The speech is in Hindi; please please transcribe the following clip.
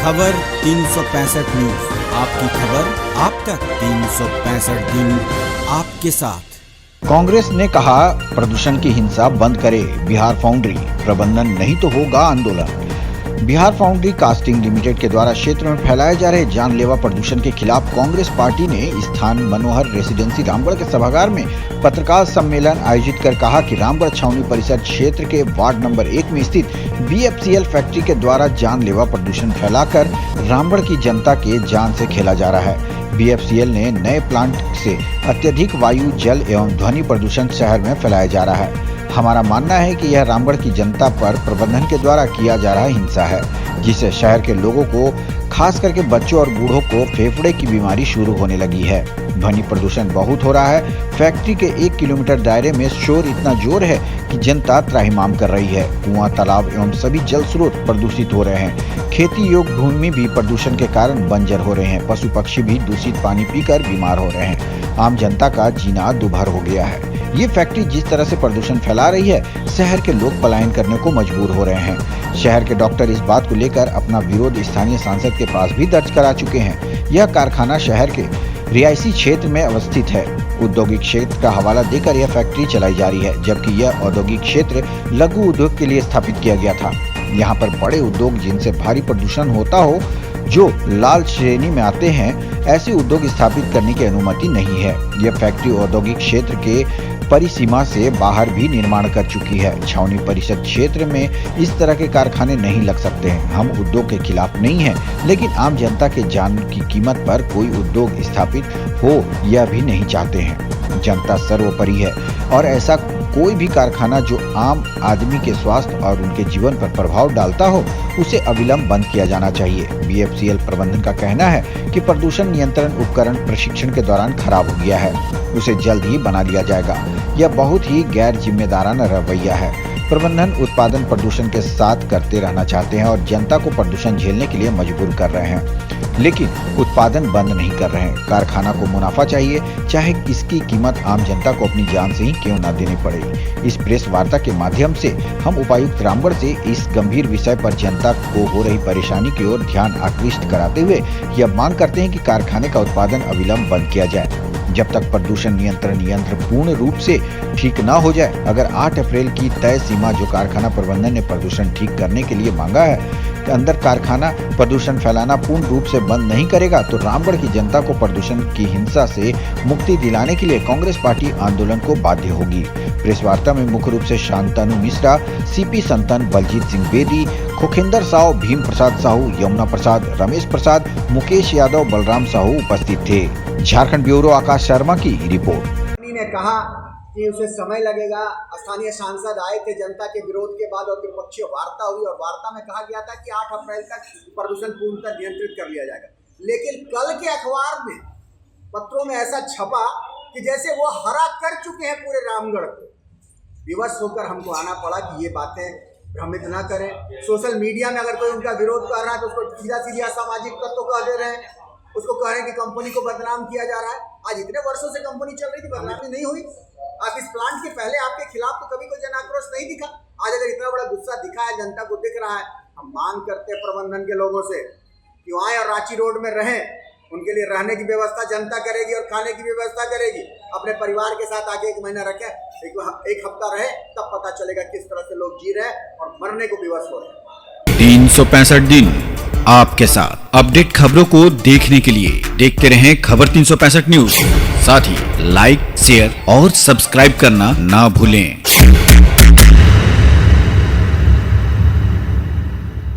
खबर 365 न्यूज, आपकी खबर आप तक 365 दिन आपके साथ। कांग्रेस ने कहा प्रदूषण की हिंसा बंद करे बिहार फाउंड्री, प्रबंधन नहीं तो होगा आंदोलन। बिहार फाउंड्री कास्टिंग लिमिटेड के द्वारा क्षेत्र में फैलाए जा रहे जानलेवा प्रदूषण के खिलाफ कांग्रेस पार्टी ने स्थान मनोहर रेसिडेंसी रामगढ़ के सभागार में पत्रकार सम्मेलन आयोजित कर कहा कि रामगढ़ छावनी परिसर क्षेत्र के वार्ड नंबर 1 में स्थित BFCL फैक्ट्री के द्वारा जानलेवा प्रदूषण फैलाकर रामगढ़ की जनता के जान से खेला जा रहा है। BFCL ने नए प्लांट से अत्यधिक वायु, जल एवं ध्वनि प्रदूषण शहर में फैलाया जा रहा है। हमारा मानना है कि यह रामगढ़ की जनता पर प्रबंधन के द्वारा किया जा रहा हिंसा है, जिससे शहर के लोगों को, खास करके बच्चों और बूढ़ों को फेफड़े की बीमारी शुरू होने लगी है। ध्वनि प्रदूषण बहुत हो रहा है। फैक्ट्री के 1 किलोमीटर दायरे में शोर इतना जोर है कि जनता त्राहिमाम कर रही है। कुआं, तालाब एवं सभी जल स्रोत प्रदूषित हो रहे हैं। खेती योग्य भूमि भी प्रदूषण के कारण बंजर हो रहे हैं। पशु पक्षी भी दूषित पानी पीकर बीमार हो रहे हैं। आम जनता का जीना दुभर हो गया है। ये फैक्ट्री जिस तरह से प्रदूषण फैला रही है, शहर के लोग पलायन करने को मजबूर हो रहे हैं। शहर के डॉक्टर इस बात को लेकर अपना विरोध स्थानीय सांसद के पास भी दर्ज करा चुके हैं। यह कारखाना शहर के रिहायशी क्षेत्र में अवस्थित है। औद्योगिक क्षेत्र का हवाला देकर यह फैक्ट्री चलाई जा रही है, जबकि यह औद्योगिक क्षेत्र लघु उद्योग के लिए स्थापित किया गया था। यहाँ पर बड़े उद्योग जिनसे भारी प्रदूषण होता हो, जो लाल श्रेणी में आते हैं, ऐसे उद्योग स्थापित करने की अनुमति नहीं है। यह फैक्ट्री औद्योगिक क्षेत्र के परिसीमा से बाहर भी निर्माण कर चुकी है। छावनी परिषद क्षेत्र में इस तरह के कारखाने नहीं लग सकते हैं। हम उद्योग के खिलाफ नहीं हैं, लेकिन आम जनता के जान की कीमत पर कोई उद्योग स्थापित हो यह भी नहीं चाहते हैं। जनता सर्वोपरि है और ऐसा कोई भी कारखाना जो आम आदमी के स्वास्थ्य और उनके जीवन पर प्रभाव डालता हो, उसे अविलंब बंद किया जाना चाहिए। BFCL प्रबंधन का कहना है कि प्रदूषण नियंत्रण उपकरण प्रशिक्षण के दौरान खराब हो गया है, उसे जल्द ही बना लिया जाएगा। यह बहुत ही गैर जिम्मेदाराना रवैया है। प्रबंधन उत्पादन प्रदूषण के साथ करते रहना चाहते हैं और जनता को प्रदूषण झेलने के लिए मजबूर कर रहे हैं, लेकिन उत्पादन बंद नहीं कर रहे हैं। कारखाना को मुनाफा चाहिए, चाहे इसकी कीमत आम जनता को अपनी जान से ही क्यों न देनी पड़े। इस प्रेस वार्ता के माध्यम से हम उपायुक्त रामगढ़ से इस गंभीर विषय पर जनता को हो रही परेशानी की ओर ध्यान आकृष्ट कराते हुए यह मांग करते हैं कि कारखाने का उत्पादन अविलंब बंद किया जाए। जब तक प्रदूषण नियंत्रण यंत्र पूर्ण रूप से ठीक न हो जाए, अगर 8 अप्रैल की तय सीमा जो कारखाना प्रबंधन ने प्रदूषण ठीक करने के लिए मांगा है, के अंदर कारखाना प्रदूषण फैलाना पूर्ण रूप से बंद नहीं करेगा, तो रामगढ़ की जनता को प्रदूषण की हिंसा से मुक्ति दिलाने के लिए कांग्रेस पार्टी आंदोलन को बाध्य होगी। प्रेस वार्ता में मुख्य रूप से शांतनु मिश्रा, CP संतन, बलजीत सिंह बेदी, खुखेंदर साहू, भीम प्रसाद साहू, यमुना प्रसाद, रमेश प्रसाद, मुकेश यादव, बलराम साहू उपस्थित थे। झारखंड ब्यूरो आकाश शर्मा की रिपोर्ट। ने कहा कि उसे समय लगेगा। स्थानीय सांसद आए थे जनता के विरोध के बाद और त्रिपक्षीय वार्ता हुई और वार्ता में कहा गया था कि 8 अप्रैल तक प्रदूषण पूर्णतः नियंत्रित कर लिया जाएगा। लेकिन कल के अखबार में, पत्रों में ऐसा छपा कि जैसे वो हरा कर चुके हैं पूरे रामगढ़ को। विवश होकर हमको आना पड़ा कि ये बातें भ्रमित ना करें। सोशल मीडिया में अगर कोई उनका विरोध कर रहा है तो उसको सीधा असामाजिक तत्व कह दे रहे हैं, उसको कह रहे हैं कि कंपनी को बदनाम किया जा रहा है। आज इतने वर्षों से कंपनी चल रही थी, बदनामी नहीं हुई। आप इस प्लांट के पहले आपके खिलाफ तो कभी कोई जन आक्रोश नहीं दिखा। आज अगर इतना बड़ा गुस्सा दिखा है, जनता को दिख रहा है, हम मांग करते हैं प्रबंधन के लोगों से कि आए और रांची रोड में रहें। उनके लिए रहने की व्यवस्था जनता करेगी और खाने की व्यवस्था करेगी। अपने परिवार के साथ आगे 1 महीना रखें, एक हफ्ता रहे, तब पता चलेगा किस तरह से लोग जी रहे हैं और मरने को विवश हो रहे हैं। 365 दिन आपके साथ। अपडेट खबरों को देखने के लिए देखते रहें खबर 365 न्यूज। साथ ही लाइक, शेयर और सब्सक्राइब करना ना भूलें।